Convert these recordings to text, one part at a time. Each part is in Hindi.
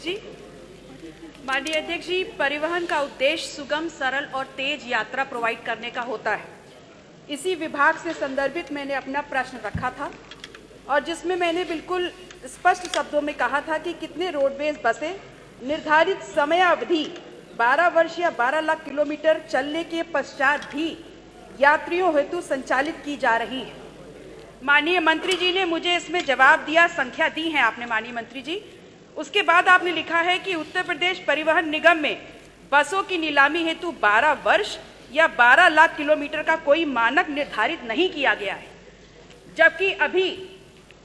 जी, माननीय अध्यक्ष जी, परिवहन का उद्देश्य सुगम, सरल और तेज यात्रा प्रोवाइड करने का होता है। इसी विभाग से संदर्भित मैंने अपना प्रश्न रखा था और जिसमें मैंने बिल्कुल स्पष्ट शब्दों में कहा था कि कितने रोडवेज बसें निर्धारित समयावधि 12 वर्ष या 12 लाख किलोमीटर चलने के पश्चात भी यात्रियों हेतु संचालित की जा रही हैं। माननीय मंत्री जी ने मुझे इसमें जवाब दिया, संख्या दी है आपने माननीय मंत्री जी। उसके बाद आपने लिखा है कि उत्तर प्रदेश परिवहन निगम में बसों की नीलामी हेतु 12 वर्ष या 12 लाख किलोमीटर का कोई मानक निर्धारित नहीं किया गया है, जबकि अभी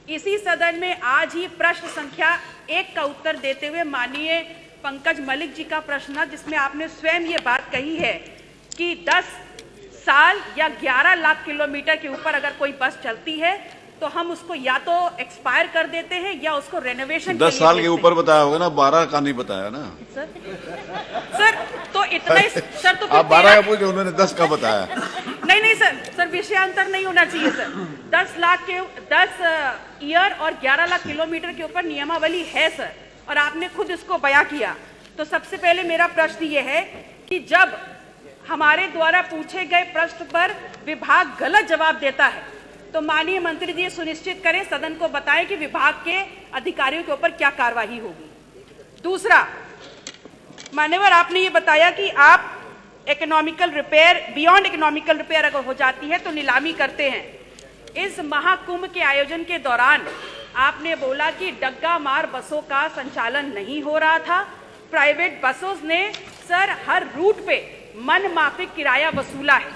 इसी सदन में आज ही प्रश्न संख्या 1 का उत्तर देते हुए माननीय पंकज मलिक जी का प्रश्न था, जिसमें आपने स्वयं ये बात कही है कि 10 साल या 11 लाख किलोमीटर के ऊपर अगर कोई बस चलती है तो हम उसको या तो एक्सपायर कर देते हैं या उसको रेनोवेशन 10 साल के ऊपर बताया होगा ना, 12 का नहीं बताया ना सर तो इतना ही सर, तो आप 12 का पूछे, उन्होंने 10 का बताया। नहीं सर विषयांतर नहीं होना चाहिए सर। 10 ईयर और 11 लाख किलोमीटर के ऊपर नियमावली है सर, और आपने खुद इसको बयां किया। तो सबसे पहले मेरा प्रश्न ये है कि जब हमारे द्वारा पूछे गए प्रश्न पर विभाग गलत जवाब देता है तो माननीय मंत्री जी सुनिश्चित करें, सदन को बताएं कि विभाग के अधिकारियों के ऊपर क्या कार्रवाई होगी। दूसरा, मान्यवर, आपने ये बताया कि आप economical repair, beyond economical repair अगर हो जाती है तो नीलामी करते हैं। इस महाकुंभ के आयोजन के दौरान आपने बोला कि डग्गा मार बसों का संचालन नहीं हो रहा था। प्राइवेट बसों ने सर हर रूट पे मनमाफिक किराया वसूला है।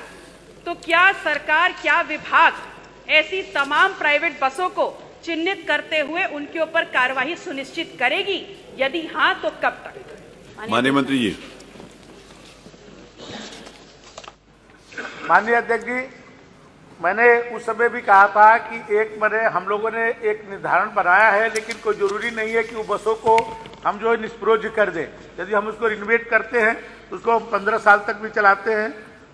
तो क्या सरकार, क्या विभाग ऐसी तमाम प्राइवेट बसों को चिन्हित करते हुए उनके ऊपर कार्रवाई सुनिश्चित करेगी? यदि हाँ तो कब तक? माननीय मंत्री जी। माननीय अध्यक्ष जी, मैंने उस समय भी कहा था कि हम लोगों ने एक निर्धारण बनाया है, लेकिन कोई जरूरी नहीं है कि वो बसों को हम जो है निष्प्रयोज्य कर दें। यदि हम उसको रिनोवेट करते हैं तो उसको 15 साल तक भी चलाते हैं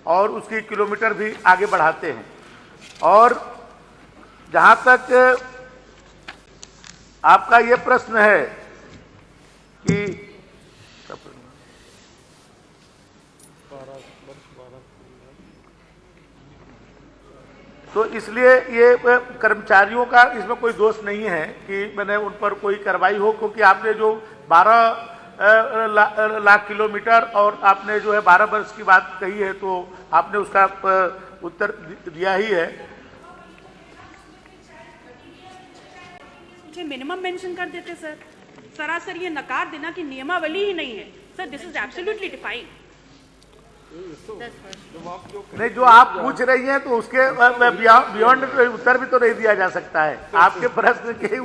और उसकी किलोमीटर भी आगे बढ़ाते हैं। और जहाँ तक आपका ये प्रश्न है कि तो इसलिए ये कर्मचारियों का इसमें कोई दोष नहीं है कि मैंने उन पर कोई कार्रवाई हो, क्योंकि आपने जो 12 लाख किलोमीटर और आपने जो है 12 वर्ष की बात कही है तो आपने उसका उत्तर दिया ही है। मिनिमम मेंशन कर देते सर, सरासर ये नकार देना कि नियमावली ही नहीं है sir, this is absolutely defined. नहीं, जो आप पूछ रही हैं तो उसके बियॉन्ड उत्तर भी तो नहीं दिया जा सकता है। आपके प्रश्न के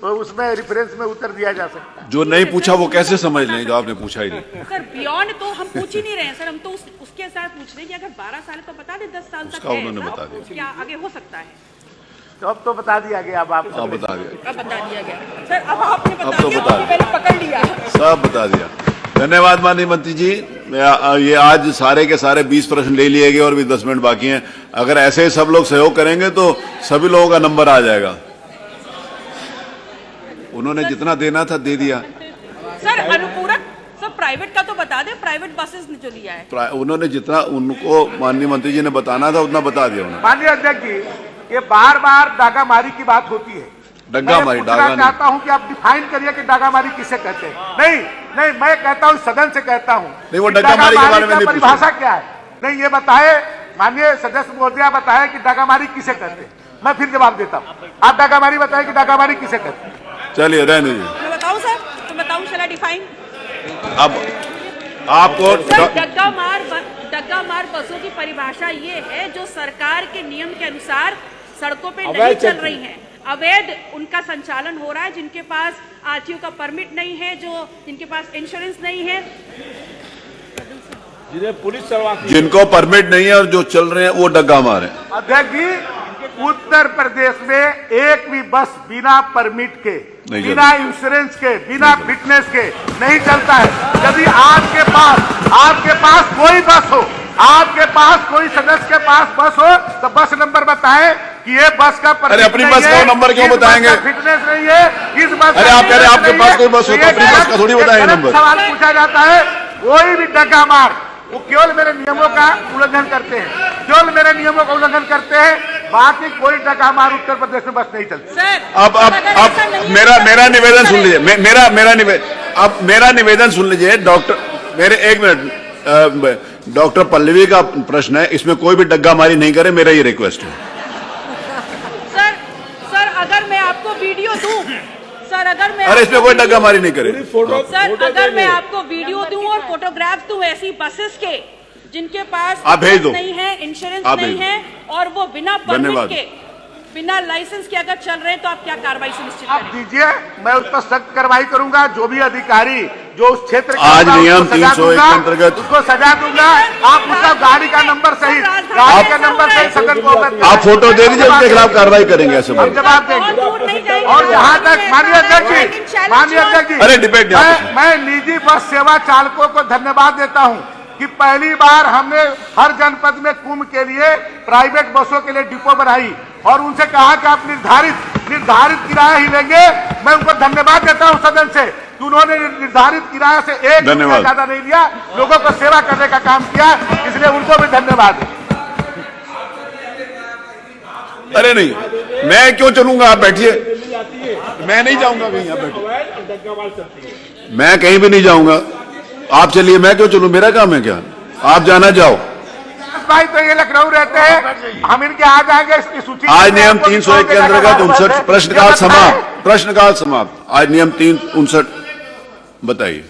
उसमें रेफरेंस में उत्तर दिया जा सकता है। जो नहीं पूछा वो कैसे समझ लें जो आपने पूछा ही नहीं? सर बियॉन्ड तो हम पूछ ही नहीं रहे हैं सर, हम तो उसके साथ पूछ रहे हैं कि अगर 12 साल तो बता दे, 10 साल तक है, उन्होंने बता दिया, क्या आगे हो सकता है? तो अब तो बता दिया गया। अब आप बता दिया, अब बता दिया गया सर, अब आपने बता अब तो दिया, बता दिया, मैंने पकड़ लिया, सब बता दिया। धन्यवाद माननीय मंत्री जी। ये आज सारे के सारे 20 प्रश्न ले लिए गए और भी 10 मिनट बाकी हैं। अगर ऐसे ही सब लोग सहयोग करेंगे तो सभी लोगों का नंबर आ जाएगा। उन्होंने जितना देना था दे दिया सर। अनुपूरक सब प्राइवेट का तो बता दे, प्राइवेट बसेस ने जो लिया है उन्होंने जितना उनको माननीय मंत्री जी ने बताना था उतना बता दिया उन्होंने। माननीय अध्यक्ष जी, ये बार बार डागामारी की बात होती है। डग्गा मारी, डागा नहीं। चाहता हूं कि आप डिफाइन करिए कि डागामारी किसे कहते हैं। नहीं, मैं कहता हूं, सदन से कहता हूं, नहीं वो डग्गामारी के बारे में नहीं पूछा। परिभाषा क्या है? नहीं, ये बताए माननीय सदस्य महोदया, बताए कि डागामारी किसे कहते हैं। मैं फिर जवाब देता हूं। आप डागामारी बताए कि डागामारी किसे कहते हैं। चलिए रहने दीजिए। मैं बताऊं सर, तो बताऊं, चला डिफाइन। अब आपको डग्गा मार बसों की परिभाषा ये है जो सरकार के नियम के अनुसार सड़कों पे नहीं चल रही हैं, अवैध उनका संचालन हो रहा है, जिनके पास आरटीओ का परमिट नहीं है, जिनके पास इंश्योरेंस नहीं है, जिन्हें पुलिस चलवाती, जिनको परमिट नहीं है और जो चल रहे हैं वो डग्गा मार है। अध्यक्ष जी, उत्तर प्रदेश में एक भी बस बिना परमिट के, बिना इंश्योरेंस के, बिना फिटनेस के नहीं चलता है। यदि आपके पास कोई बस हो, आपके पास कोई सदस्य के पास बस हो तो बस नंबर बताएं कि ये बस का अरे अपनी बस का नंबर क्यों बताएंगे? फिटनेस नहीं है इस बस। अरे आप कह रहे हैं आपके पास कोई बस हो तो अपनी बस का थोड़ी बताएंगे नंबर। सवाल पूछा जाता है, कोई भी डका मार वो केवल मेरे नियमों का उल्लंघन करते हैं, केवल मेरे नियमों का उल्लंघन करते हैं, बाकी कोई डका मार उत्तर प्रदेश में बस नहीं चलती। अब मेरा निवेदन सुन लीजिए, मेरा निवेदन सुन लीजिए डॉक्टर, मेरे एक मिनट, डॉक्टर पल्लवी का प्रश्न है, इसमें कोई भी डग्गा मारी नहीं करे, मेरा ये रिक्वेस्ट है। सर अगर मैं आपको वीडियो दूं, सर अगर मैं अरे इसमें कोई डग्गा मारी नहीं करे। सर अगर मैं आपको वीडियो दूं और फोटोग्राफ दूं ऐसी बसेस के जिनके पास आप भेज दो, नहीं है, इंश्योरेंस आप नहीं भेज है और वो बिना परमिट धन्यवाद। के, बिना लाइसेंस के अगर चल रहे हैं तो आप क्या कार्रवाई सुनिश्चित आप करेंगे? दीजिए, मैं उस पर सख्त कार्रवाई करूंगा। जो भी अधिकारी जो उस क्षेत्र का आज होगा, नियम उसको सजा 301 दूंगा, के अंतर्गत उसको सजा दूंगा। आप उसका गाड़ी का नंबर सहित, गाड़ी का नंबर सहित सदन को अवगत आप फोटो दे दीजिए, उसके खिलाफ कार्रवाई करेंगे ऐसे हम बोल। जवाब बहुत दूर नहीं देंगे। जाएंगे। और जहां तक माननीय अध्यक्ष जी, माननीय अध्यक्ष जी, अरे डिबेट नहीं आप- मैं निजी बस सेवा चालकों को धन्यवाद देता हूं कि पहली बार हमने हर जनपद में कुंभ के लिए प्राइवेट बसों के लिए डिपो बनाई और उनसे कहा कि आप निर्धारित किराया ही लेंगे। मैं उनको धन्यवाद देता हूं सदन से कि उन्होंने निर्धारित किराया से एक रुपया ज्यादा नहीं लिया, लोगों को सेवा करने का काम किया, इसलिए उनको भी धन्यवाद है। अरे नहीं, मैं क्यों चलूंगा, आप बैठिए, मैं नहीं जाऊंगा कहीं, आप बैठिए, मैं कहीं भी नहीं जाऊंगा, आप चलिए, मैं क्यों चलूं, मेरा काम है क्या, आप जाना जाओ। भाई तो ये लखनऊ रहते हैं, हम इनके आ जाएंगे इसकी सूची। आज नियम 301 के अंतर्गत 59 प्रश्नकाल समाप्त, आज नियम 359 बताइए।